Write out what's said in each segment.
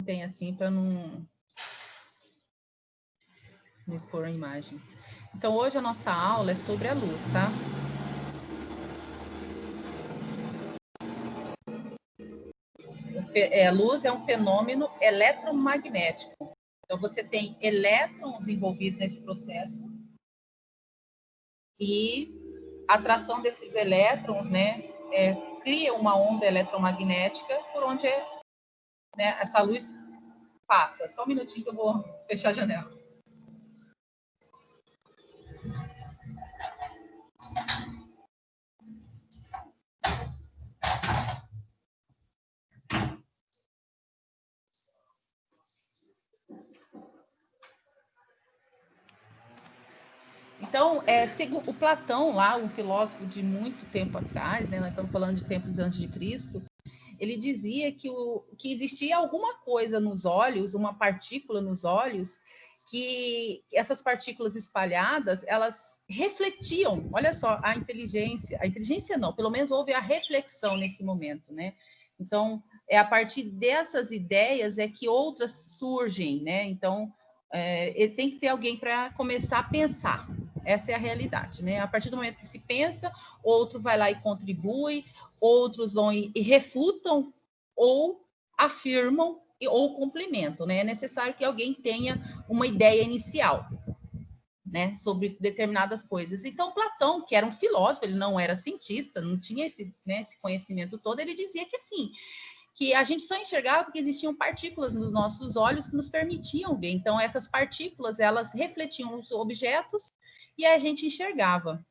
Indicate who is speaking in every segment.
Speaker 1: tem assim para não expor a imagem. Então, hoje a nossa aula é sobre a luz, tá? A luz é um fenômeno eletromagnético. Então, você tem elétrons envolvidos nesse processo e a atração desses elétrons, né, cria uma onda eletromagnética por onde essa luz passa. Só um minutinho que eu vou fechar a janela. Então, o Platão, lá, um filósofo de muito tempo atrás, né, nós estamos falando de tempos antes de Cristo, ele dizia que existia alguma coisa nos olhos, uma partícula nos olhos, que essas partículas espalhadas, elas refletiam, olha só, a inteligência não, pelo menos houve a reflexão nesse momento, né? Então, a partir dessas ideias que outras surgem, né? Então, tem que ter alguém para começar a pensar. Essa é a realidade, né? A partir do momento que se pensa, outro vai lá e contribui, outros vão e refutam ou afirmam ou complementam, né? É necessário que alguém tenha uma ideia inicial, né, sobre determinadas coisas. Então, Platão, que era um filósofo, ele não era cientista, não tinha esse conhecimento todo, ele dizia que assim, que a gente só enxergava porque existiam partículas nos nossos olhos que nos permitiam ver. Então, essas partículas, elas refletiam os objetos e a gente enxergava.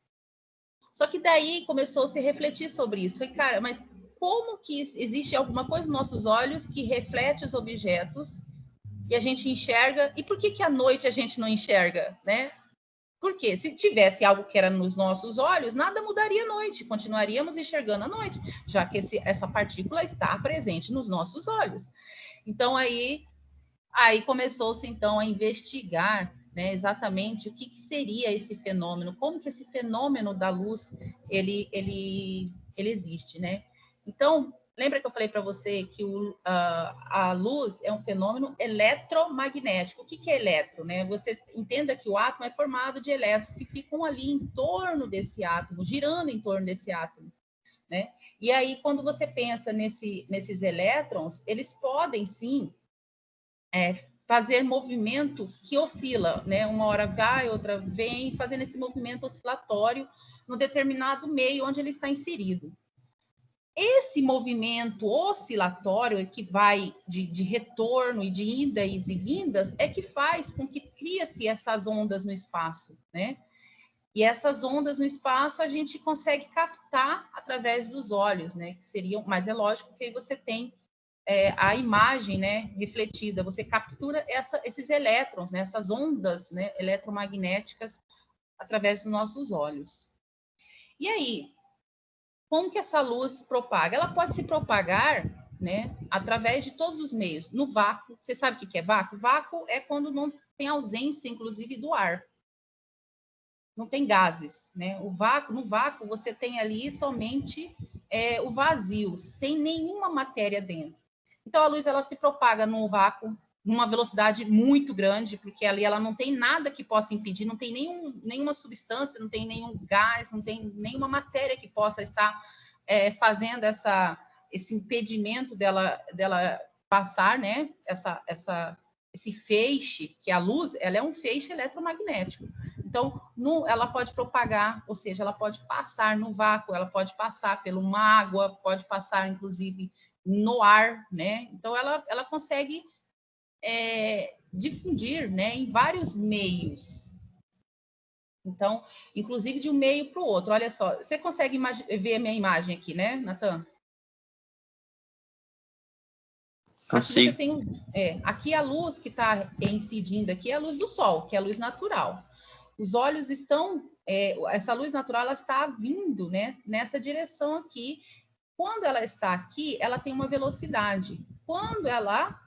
Speaker 1: Só que daí começou a se refletir sobre isso. Falei, cara, mas como que existe alguma coisa nos nossos olhos que reflete os objetos e a gente enxerga? E por que à noite a gente não enxerga, né? Porque se tivesse algo que era nos nossos olhos, nada mudaria à noite, continuaríamos enxergando à noite, já que essa partícula está presente nos nossos olhos. Então, aí começou-se, então, a investigar, né, exatamente o que seria esse fenômeno, como que esse fenômeno da luz, ele existe, né? Então, lembra que eu falei para você que a luz é um fenômeno eletromagnético. O que é eletro, né? Você entenda que o átomo é formado de elétrons que ficam ali em torno desse átomo, girando em torno desse átomo, né? E aí, quando você pensa nesses elétrons, eles podem, sim, fazer movimento que oscila, né? Uma hora vai, outra vem, fazendo esse movimento oscilatório no determinado meio onde ele está inserido. Esse movimento oscilatório que vai de retorno e de idas e vindas é que faz com que cria-se essas ondas no espaço, né? E essas ondas no espaço a gente consegue captar através dos olhos, né? Que seriam, mas é lógico que aí você tem a imagem, né, refletida, você captura esses elétrons, né, essas ondas, né, eletromagnéticas através dos nossos olhos. E aí, como que essa luz se propaga? Ela pode se propagar, né, através de todos os meios. No vácuo, você sabe o que é vácuo? Vácuo é quando não tem ausência, inclusive, do ar. Não tem gases, né? No vácuo você tem ali somente o vazio, sem nenhuma matéria dentro. Então, a luz ela se propaga no vácuo numa velocidade muito grande, porque ali ela não tem nada que possa impedir, não tem nenhuma substância, não tem nenhum gás, não tem nenhuma matéria que possa estar fazendo esse impedimento dela passar, né? Esse feixe, que a luz ela é um feixe eletromagnético. Então, ela pode propagar, ou seja, ela pode passar no vácuo, ela pode passar por uma água, pode passar, inclusive, no ar, né? Então, ela consegue difundir, né, em vários meios. Então, inclusive de um meio para o outro. Olha só, você consegue ver a minha imagem aqui, né, Natan?
Speaker 2: Consigo.
Speaker 1: Aqui, aqui a luz que está incidindo aqui é a luz do sol, que é a luz natural. Os olhos estão, essa luz natural ela está vindo, né, nessa direção aqui. Quando ela está aqui, ela tem uma velocidade. Quando ela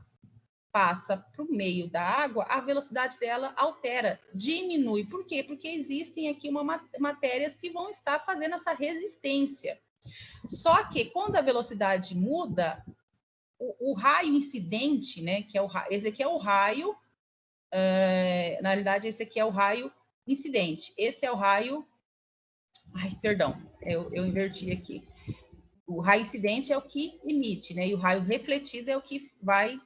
Speaker 1: passa para o meio da água, a velocidade dela altera, diminui. Por quê? Porque existem aqui matérias que vão estar fazendo essa resistência. Só que quando a velocidade muda, o raio incidente, né, que é esse aqui é o raio, na realidade, esse aqui é o raio incidente. Esse é o raio... Ai, perdão, eu inverti aqui. O raio incidente é o que emite, né? E o raio refletido é o que vai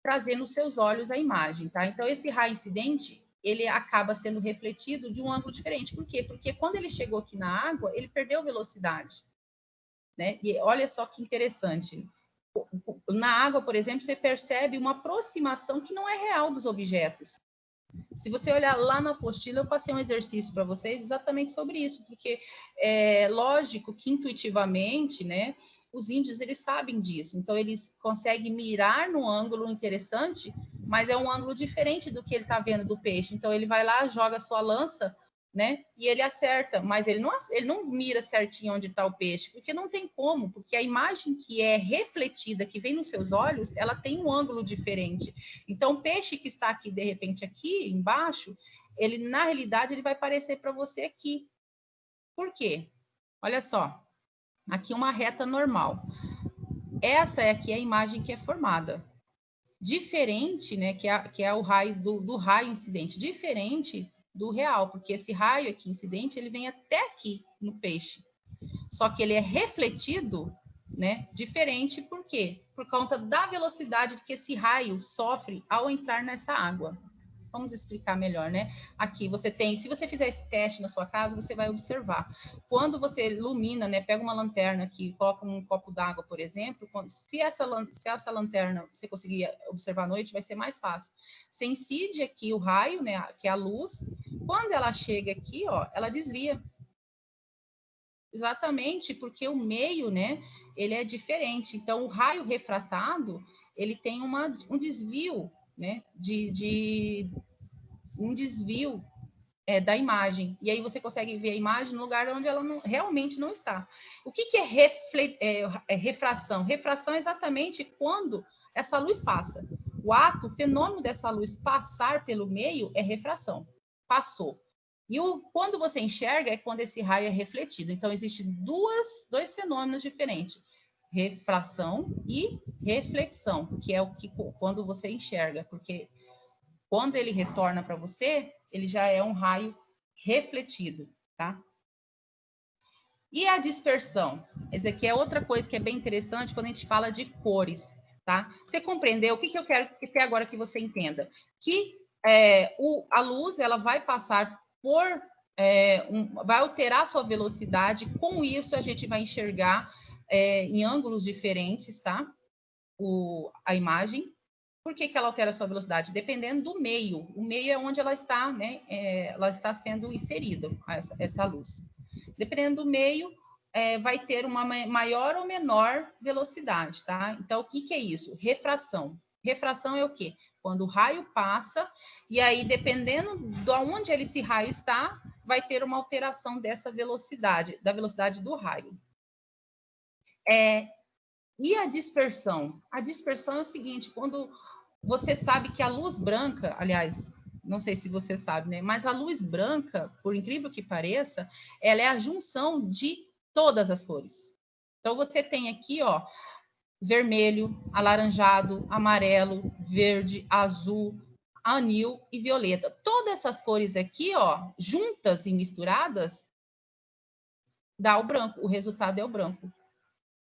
Speaker 1: trazer nos seus olhos a imagem, tá? Então, esse raio incidente, ele acaba sendo refletido de um ângulo diferente. Por quê? Porque quando ele chegou aqui na água, ele perdeu velocidade, né? E olha só que interessante. Na água, por exemplo, você percebe uma aproximação que não é real dos objetos. Se você olhar lá na apostila, eu passei um exercício para vocês exatamente sobre isso, porque é lógico que intuitivamente, né, os índios eles sabem disso, então eles conseguem mirar no ângulo interessante, mas é um ângulo diferente do que ele está vendo do peixe. Então ele vai lá, joga a sua lança, né, e ele acerta, mas ele não mira certinho onde está o peixe, porque não tem como, porque a imagem que é refletida, que vem nos seus olhos, ela tem um ângulo diferente. Então, o peixe que está aqui, de repente, aqui embaixo, ele, na realidade, ele vai aparecer para você aqui. Por quê? Olha só, aqui uma reta normal. Essa aqui é a imagem que é formada. Diferente, né, que é o raio do raio incidente, diferente do real, porque esse raio aqui incidente, ele vem até aqui no peixe. Só que ele é refletido, né, diferente, por quê? Por conta da velocidade que esse raio sofre ao entrar nessa água. Vamos explicar melhor, né? Aqui você tem, se você fizer esse teste na sua casa, você vai observar. Quando você ilumina, né, pega uma lanterna aqui, coloca um copo d'água, por exemplo, se essa lanterna você conseguir observar à noite, vai ser mais fácil. Você incide aqui o raio, né, que é a luz, quando ela chega aqui, ó, ela desvia. Exatamente, porque o meio, né, ele é diferente. Então, o raio refratado, ele tem um desvio, né, um desvio da imagem. E aí você consegue ver a imagem no lugar onde ela realmente não está. O que é refração? Refração é exatamente quando essa luz passa. O fenômeno dessa luz passar pelo meio é refração. Passou. E quando você enxerga é quando esse raio é refletido. Então, existem dois fenômenos diferentes. Refração e reflexão, que é o que quando você enxerga, porque quando ele retorna para você, ele já é um raio refletido, tá? E a dispersão? Essa aqui é outra coisa que é bem interessante quando a gente fala de cores, tá? Você compreendeu? O que eu quero até agora que você entenda? Que a luz, ela vai passar por... vai alterar sua velocidade, com isso a gente vai enxergar em ângulos diferentes, tá? A imagem. Por que ela altera a sua velocidade? Dependendo do meio. O meio é onde ela está, né? Ela está sendo inserida, essa luz. Dependendo do meio, vai ter uma maior ou menor velocidade, tá? Então, o que é isso? Refração. Refração é o quê? Quando o raio passa, e aí, dependendo de onde esse raio está, vai ter uma alteração dessa velocidade, da velocidade do raio. E a dispersão? A dispersão é o seguinte, quando você sabe que a luz branca, aliás, não sei se você sabe, né? Mas a luz branca, por incrível que pareça, ela é a junção de todas as cores. Então, você tem aqui, ó, vermelho, alaranjado, amarelo, verde, azul, anil e violeta. Todas essas cores aqui, ó, juntas e misturadas, dá o branco. O resultado é o branco.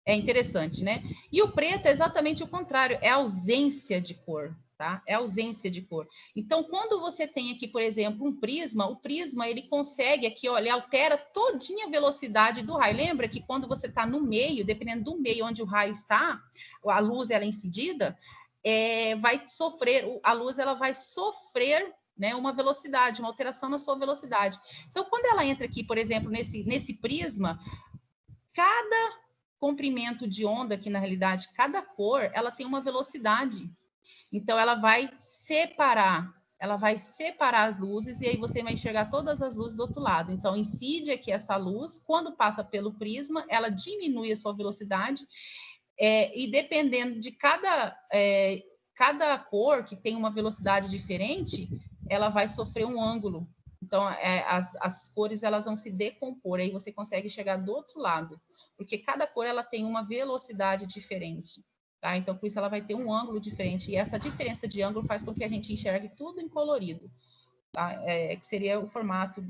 Speaker 1: É interessante, né? E o preto é exatamente o contrário, é a ausência de cor, tá? É a ausência de cor. Então, quando você tem aqui, por exemplo, um prisma, o prisma, ele consegue aqui, olha, ele altera todinha a velocidade do raio. Lembra que quando você está no meio, dependendo do meio onde o raio está, a luz, ela é incidida, vai sofrer, a luz, ela vai sofrer, né, uma velocidade, uma alteração na sua velocidade. Então, quando ela entra aqui, por exemplo, nesse prisma, cada comprimento de onda, que na realidade cada cor, ela tem uma velocidade. Então ela vai separar as luzes e aí você vai enxergar todas as luzes do outro lado. Então incide aqui essa luz, quando passa pelo prisma, ela diminui a sua velocidade e dependendo de cada cor que tem uma velocidade diferente, ela vai sofrer um ângulo. Então as cores elas vão se decompor, aí você consegue chegar do outro lado. Porque cada cor ela tem uma velocidade diferente, tá? Então, por isso ela vai ter um ângulo diferente. E essa diferença de ângulo faz com que a gente enxergue tudo em colorido, tá? Que seria o formato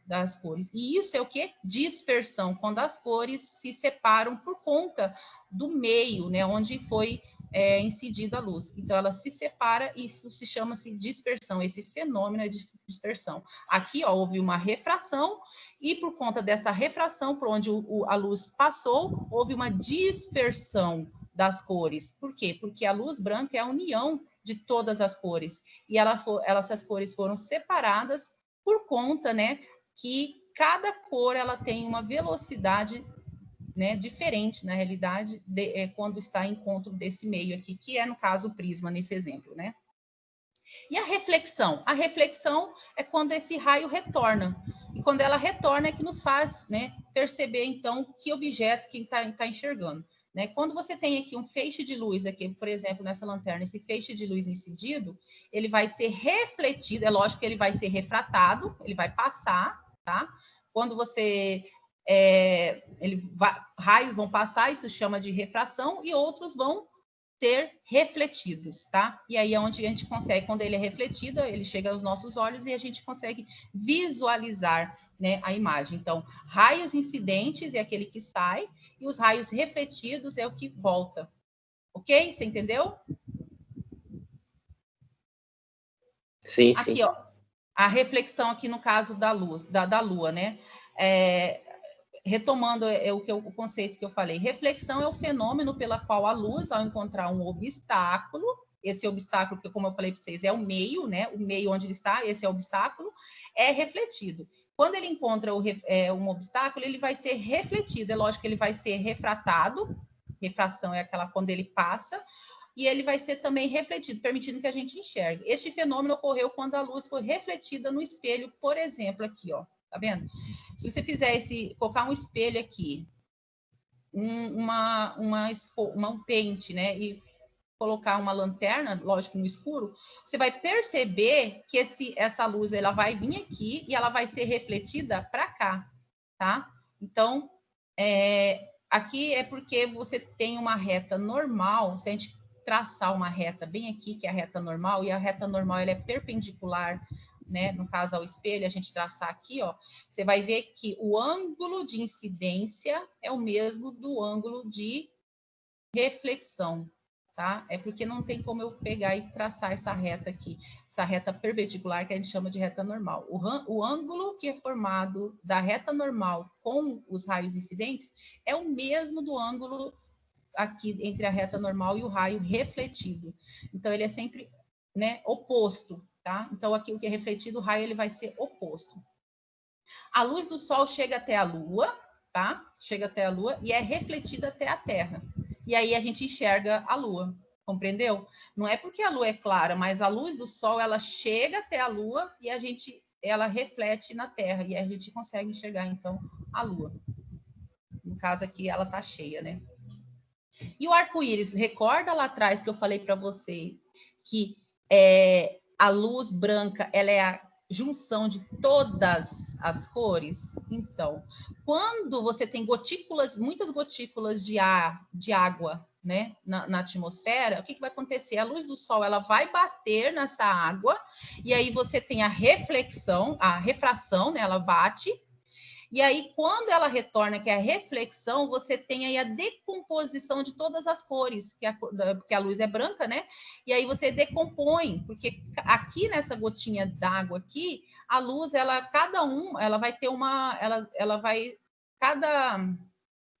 Speaker 1: das cores. E isso é o quê? Dispersão, quando as cores se separam por conta do meio, né? Onde foi incidida a luz. Então, ela se separa e isso se chama-se dispersão. Esse fenômeno é de dispersão. Aqui, ó, houve uma refração e por conta dessa refração, por onde a luz passou, houve uma dispersão das cores. Por quê? Porque a luz branca é a união de todas as cores. E essas cores foram separadas por conta, né, que cada cor ela tem uma velocidade, né, diferente, na realidade, quando está em encontro desse meio aqui, que é, no caso, o prisma, nesse exemplo, né? E a reflexão? A reflexão é quando esse raio retorna. E quando ela retorna é que nos faz, né, perceber, então, que objeto que está enxergando. Né? Quando você tem aqui um feixe de luz, aqui, por exemplo, nessa lanterna, esse feixe de luz incidido, ele vai ser refletido, é lógico que ele vai ser refratado, ele vai passar, tá? Quando você... raios vão passar, isso chama de refração, e outros vão ser refletidos, tá? E aí é onde a gente consegue, quando ele é refletido, ele chega aos nossos olhos e a gente consegue visualizar, né, a imagem. Então, raios incidentes é aquele que sai e os raios refletidos é o que volta. Ok? Você entendeu?
Speaker 2: Sim,
Speaker 1: aqui,
Speaker 2: sim.
Speaker 1: Ó, a reflexão aqui no caso da luz, da lua, né? Retomando o conceito que eu falei, reflexão é o fenômeno pela qual a luz, ao encontrar um obstáculo, esse obstáculo que, como eu falei para vocês, é o meio, né? O meio onde ele está, esse é o obstáculo, é refletido. Quando ele encontra um obstáculo, ele vai ser refletido. É lógico que ele vai ser refratado, refração é aquela quando ele passa, e ele vai ser também refletido, permitindo que a gente enxergue. Este fenômeno ocorreu quando a luz foi refletida no espelho, por exemplo, aqui, ó. Tá vendo? Se você fizer colocar um espelho aqui, um pente, né? E colocar uma lanterna, lógico, no escuro, você vai perceber que essa luz ela vai vir aqui e ela vai ser refletida para cá, tá? Então, aqui é porque você tem uma reta normal, se a gente traçar uma reta bem aqui, que é a reta normal, e a reta normal ela é perpendicular, né? No caso ao espelho, a gente traçar aqui, ó, você vai ver que o ângulo de incidência é o mesmo do ângulo de reflexão, tá? É porque não tem como eu pegar e traçar essa reta aqui, essa reta perpendicular que a gente chama de reta normal. O ângulo que é formado da reta normal com os raios incidentes é o mesmo do ângulo aqui entre a reta normal e o raio refletido. Então, ele é sempre, né, oposto, tá? Então, aqui o que é refletido, o raio ele vai ser oposto. A luz do Sol chega até a Lua, tá? Chega até a Lua e é refletida até a Terra. E aí a gente enxerga a Lua, compreendeu? Não é porque a Lua é clara, mas a luz do Sol, ela chega até a Lua e ela reflete na Terra e a gente consegue enxergar, então, a Lua. No caso aqui, ela tá cheia, né? E o arco-íris, recorda lá atrás que eu falei para você que a luz branca ela é a junção de todas as cores? Então, quando você tem gotículas, muitas gotículas de água, né, na atmosfera, o que vai acontecer? A luz do Sol ela vai bater nessa água e aí você tem a reflexão, a refração, né, ela bate. E aí, quando ela retorna, que é a reflexão, você tem aí a decomposição de todas as cores, porque a luz é branca, né? E aí você decompõe, porque aqui nessa gotinha d'água aqui, a luz, ela vai ter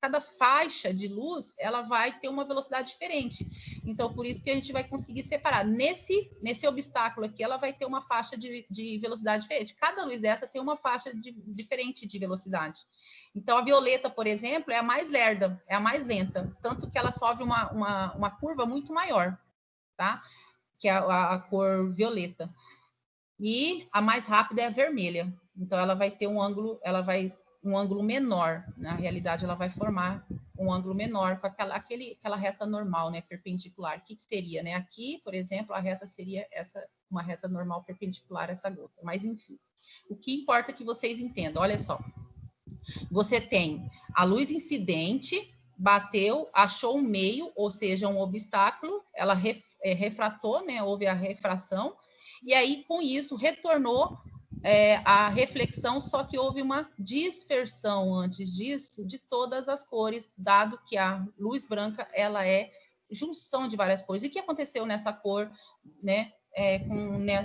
Speaker 1: cada faixa de luz, ela vai ter uma velocidade diferente. Então, por isso que a gente vai conseguir separar. Nesse obstáculo aqui, ela vai ter uma faixa de velocidade diferente. Cada luz dessa tem uma faixa diferente de velocidade. Então, a violeta, por exemplo, é a mais lerda, é a mais lenta. Tanto que ela sofre uma curva muito maior, tá? Que é a cor violeta. E a mais rápida é a vermelha. Então, ela vai ter um ângulo menor. Na realidade, ela vai formar um ângulo menor com aquela reta normal, né, perpendicular. O que seria, né? Aqui, por exemplo, a reta seria uma reta normal perpendicular a essa gota. Mas, enfim, o que importa é que vocês entendam. Olha só. Você tem a luz incidente, bateu, achou um meio, ou seja, um obstáculo, ela refratou, né? Houve a refração, e aí, com isso, retornou a reflexão, só que houve uma dispersão antes disso de todas as cores, dado que a luz branca ela é junção de várias cores. E o que aconteceu nessa cor, né?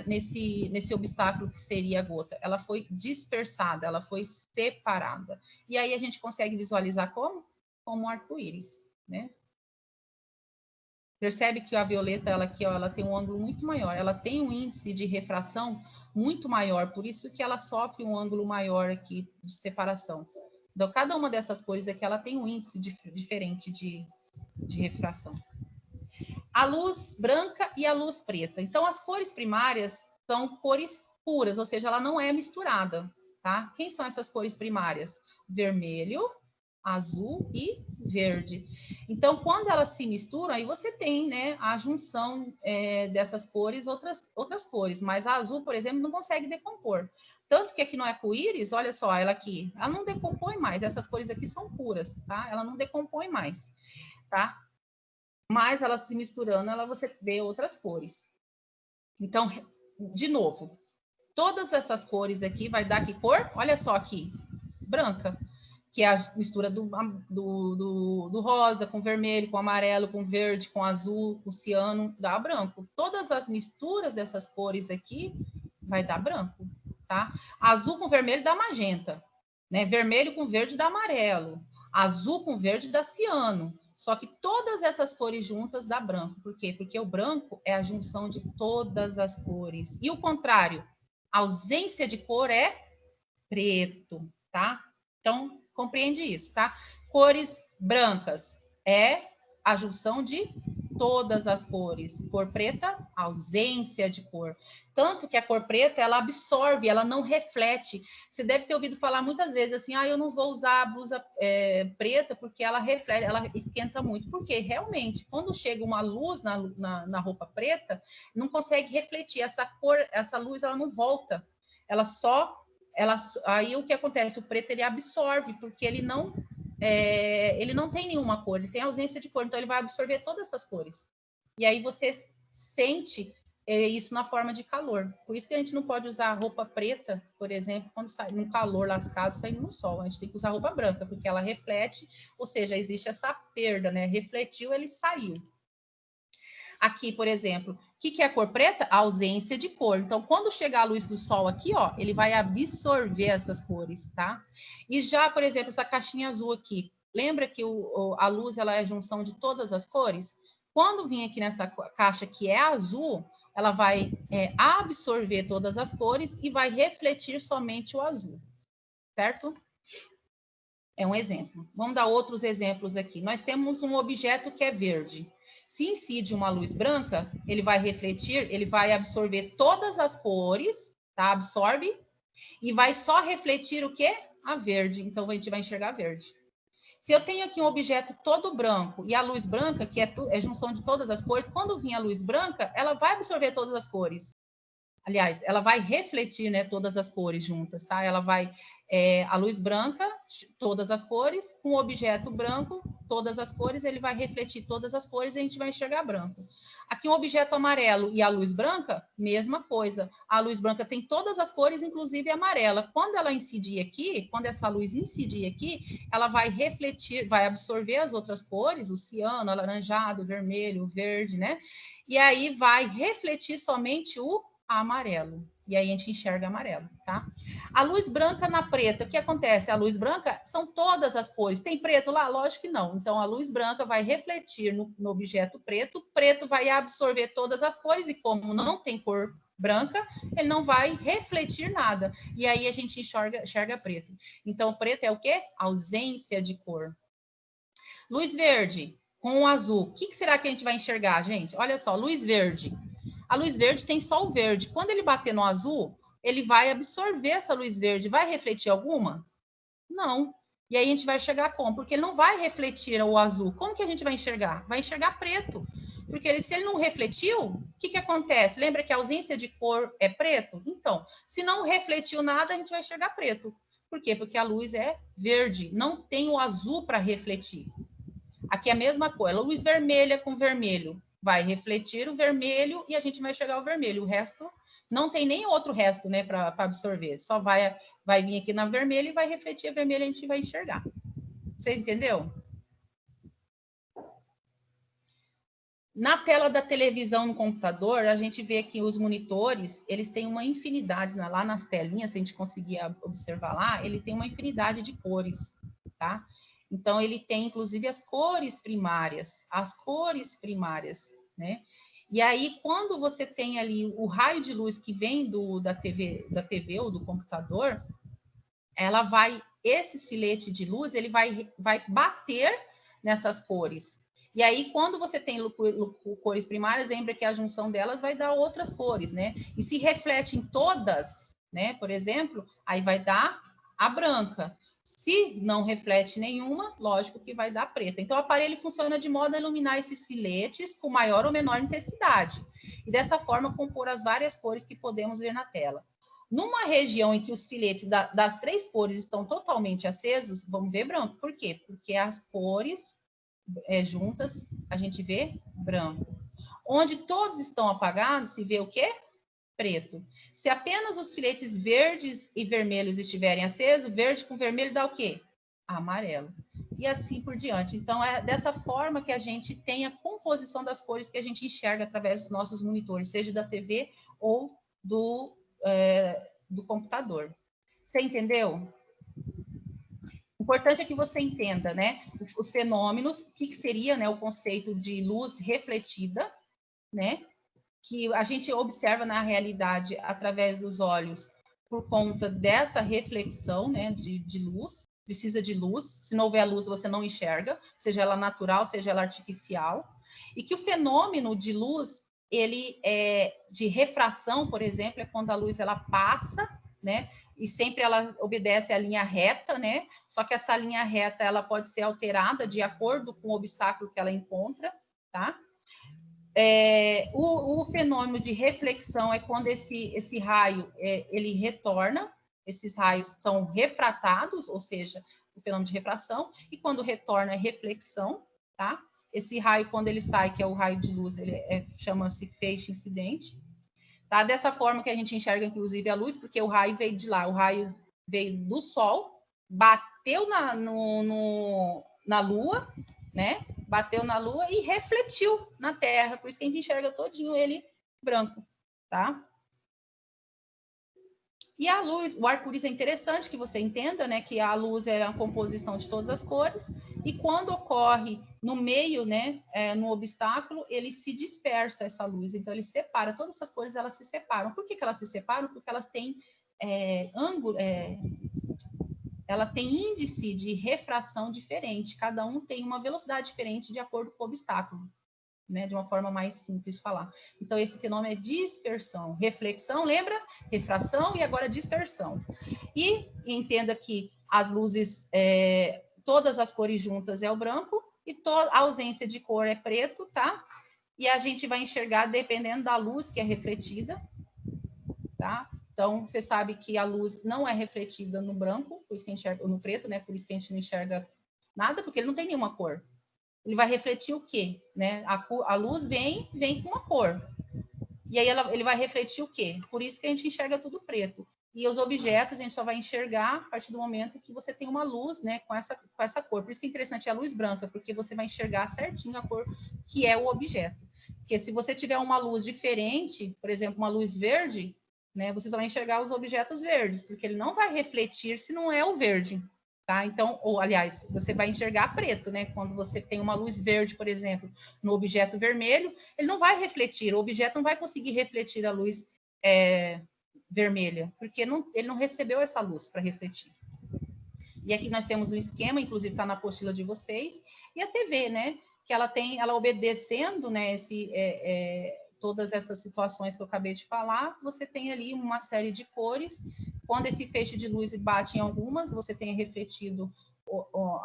Speaker 1: Nesse obstáculo que seria a gota, ela foi dispersada, ela foi separada. E aí a gente consegue visualizar como um arco-íris, né? Percebe que a violeta, ela aqui, ó, ela tem um ângulo muito maior, ela tem um índice de refração muito maior, por isso que ela sofre um ângulo maior aqui de separação. Então, cada uma dessas cores aqui, ela tem um índice diferente de refração. A luz branca e a luz preta. Então, as cores primárias são cores puras, ou seja, ela não é misturada, tá? Quem são essas cores primárias? Vermelho, azul e verde. Então, quando elas se misturam, aí você tem, né, a junção dessas cores, outras cores. Mas a azul, por exemplo, não consegue decompor. Tanto que aqui no arco-íris, olha só, ela aqui, ela não decompõe mais. Essas cores aqui são puras, tá? Ela não decompõe mais, tá? Mas elas se misturando, você vê outras cores. Então, de novo, todas essas cores aqui vai dar que cor? Olha só aqui, branca, que é a mistura do rosa com vermelho, com amarelo, com verde, com azul, com ciano, dá branco. Todas as misturas dessas cores aqui vai dar branco, tá? Azul com vermelho dá magenta, né? Vermelho com verde dá amarelo, azul com verde dá ciano. Só que todas essas cores juntas dá branco. Por quê? Porque o branco é a junção de todas as cores. E o contrário, a ausência de cor é preto, tá? Então, compreende isso, tá? Cores brancas é a junção de todas as cores. Cor preta, ausência de cor. Tanto que a cor preta, ela absorve, ela não reflete. Você deve ter ouvido falar muitas vezes assim, eu não vou usar a blusa preta porque ela reflete, ela esquenta muito. Porque realmente, quando chega uma luz na roupa preta, não consegue refletir. Essa cor, essa luz, ela não volta. Aí o que acontece? O preto ele absorve, porque ele não tem nenhuma cor, ele tem ausência de cor, então ele vai absorver todas essas cores. E aí você sente isso na forma de calor. Por isso que a gente não pode usar roupa preta, por exemplo, quando sai num calor lascado, saindo no sol. A gente tem que usar roupa branca, porque ela reflete, ou seja, existe essa perda, né? Refletiu, ele saiu. Aqui, por exemplo, o que é a cor preta? A ausência de cor. Então, quando chegar a luz do sol aqui, ó, ele vai absorver essas cores, tá? E já, por exemplo, essa caixinha azul aqui, lembra que a luz ela é a junção de todas as cores? Quando vir aqui nessa caixa que é azul, ela vai absorver todas as cores e vai refletir somente o azul, certo? É um exemplo. Vamos dar outros exemplos aqui. Nós temos um objeto que é verde. Se incide uma luz branca, ele vai refletir, ele vai absorver todas as cores, tá? Absorve, e vai só refletir o quê? A verde. Então, a gente vai enxergar verde. Se eu tenho aqui um objeto todo branco e a luz branca, que é junção de todas as cores, quando vir a luz branca, ela vai absorver todas as cores. Aliás, ela vai refletir, né, todas as cores juntas, tá? Ela vai, a luz branca, todas as cores, com o objeto branco, todas as cores, ele vai refletir todas as cores e a gente vai enxergar branco. Aqui um objeto amarelo e a luz branca, mesma coisa. A luz branca tem todas as cores, inclusive amarela. Quando ela incidir aqui, quando essa luz incidir aqui, ela vai refletir, vai absorver as outras cores, o ciano, alaranjado, o vermelho, o verde, né? E aí vai refletir somente o amarelo. E aí a gente enxerga amarelo, tá? A luz branca na preta, o que acontece? A luz branca são todas as cores. Tem preto lá? Lógico que não. Então, a luz branca vai refletir no objeto preto, o preto vai absorver todas as cores, e como não tem cor branca, ele não vai refletir nada. E aí a gente enxerga preto. Então, preto é o quê? Ausência de cor. Luz verde com o azul. O que será que a gente vai enxergar, gente? Olha só, luz verde. A luz verde tem só o verde. Quando ele bater no azul, ele vai absorver essa luz verde. Vai refletir alguma? Não. E aí a gente vai enxergar como? Porque ele não vai refletir o azul. Como que a gente vai enxergar? Vai enxergar preto. Porque se ele não refletiu, o que acontece? Lembra que a ausência de cor é preto? Então, se não refletiu nada, a gente vai enxergar preto. Por quê? Porque a luz é verde. Não tem o azul para refletir. Aqui é a mesma coisa, luz vermelha com vermelho. Vai refletir o vermelho e a gente vai enxergar o vermelho. O resto, não tem nem outro resto, né, para absorver. Só vai vir aqui na vermelha e vai refletir a vermelha e a gente vai enxergar. Você entendeu? Na tela da televisão no computador, a gente vê que os monitores, eles têm uma infinidade, lá nas telinhas, se a gente conseguir observar lá, ele tem uma infinidade de cores, tá? Então, ele tem, inclusive, as cores primárias, né? E aí, quando você tem ali o raio de luz que vem da TV ou do computador, esse filete de luz, ele vai bater nessas cores. E aí, quando você tem cores primárias, lembra que a junção delas vai dar outras cores, né? E se reflete em todas, né? Por exemplo, aí vai dar a branca. Se não reflete nenhuma, lógico que vai dar preta. Então, o aparelho funciona de modo a iluminar esses filetes com maior ou menor intensidade. E dessa forma, compor as várias cores que podemos ver na tela. Numa região em que os filetes das 3 cores estão totalmente acesos, vamos ver branco. Por quê? Porque as cores juntas, a gente vê branco. Onde todos estão apagados, se vê o quê? Preto. Se apenas os filetes verdes e vermelhos estiverem acesos, verde com vermelho dá o quê? Amarelo. E assim por diante. Então, é dessa forma que a gente tem a composição das cores que a gente enxerga através dos nossos monitores, seja da TV ou do computador. Você entendeu? O importante é que você entenda, né, os fenômenos, o que seria, né, o conceito de luz refletida, né, que a gente observa na realidade através dos olhos por conta dessa reflexão, né, de luz. Precisa de luz, se não houver luz você não enxerga, seja ela natural, seja ela artificial, e que o fenômeno de luz, ele de refração, por exemplo, é quando a luz ela passa, né, e sempre ela obedece à linha reta, né, só que essa linha reta ela pode ser alterada de acordo com o obstáculo que ela encontra, tá? O fenômeno de reflexão é quando esse raio ele retorna, esses raios são refratados, ou seja, o fenômeno de refração, e quando retorna é reflexão, tá? Esse raio, quando ele sai, que é o raio de luz, ele chama-se feixe incidente, tá? Dessa forma que a gente enxerga, inclusive, a luz, porque o raio veio de lá, o raio veio do Sol, bateu na Lua, né? Bateu na Lua e refletiu na Terra, por isso que a gente enxerga todinho ele branco, tá? E a luz, o arco-íris é interessante que você entenda, né, que a luz é a composição de todas as cores, e quando ocorre no meio, né, no obstáculo, ele se dispersa essa luz, então ele separa, todas essas cores elas se separam. Por que elas se separam? Porque elas têm ângulo, ela tem índice de refração diferente, cada um tem uma velocidade diferente de acordo com o obstáculo, né, de uma forma mais simples de falar. Então, esse fenômeno é dispersão. Reflexão, lembra? Refração e agora dispersão. E entenda que as luzes, todas as cores juntas é o branco e a ausência de cor é preto, tá? E a gente vai enxergar dependendo da luz que é refletida, tá? Então, você sabe que a luz não é refletida no branco, por isso que a gente enxerga, no preto, né? Por isso que a gente não enxerga nada, porque ele não tem nenhuma cor. Ele vai refletir o quê? Né? A luz vem com uma cor. E aí ele vai refletir o quê? Por isso que a gente enxerga tudo preto. E os objetos a gente só vai enxergar a partir do momento que você tem uma luz, né, com essa cor. Por isso que é interessante a luz branca, porque você vai enxergar certinho a cor que é o objeto. Porque se você tiver uma luz diferente, por exemplo, uma luz verde, né, você só vai enxergar os objetos verdes, porque ele não vai refletir se não é o verde. Tá? Então, ou aliás, você vai enxergar preto, né? Quando você tem uma luz verde, por exemplo, no objeto vermelho, ele não vai refletir, o objeto não vai conseguir refletir a luz vermelha, porque ele não recebeu essa luz para refletir. E aqui nós temos um esquema, inclusive está na apostila de vocês, e a TV, né? Que ela obedecendo, né? Todas essas situações que eu acabei de falar, você tem ali uma série de cores. Quando esse feixe de luz bate em algumas, você tem refletido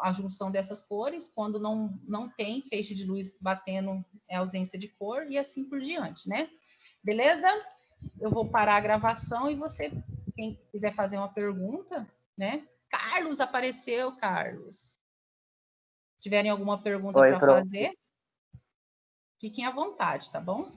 Speaker 1: a junção dessas cores. Quando não tem feixe de luz batendo, é ausência de cor, e assim por diante, né? Beleza? Eu vou parar a gravação e você, quem quiser fazer uma pergunta, né? Carlos apareceu, Carlos. Se tiverem alguma pergunta
Speaker 2: Oi,
Speaker 1: para
Speaker 2: Pro.
Speaker 1: fazer, fiquem à vontade, tá bom?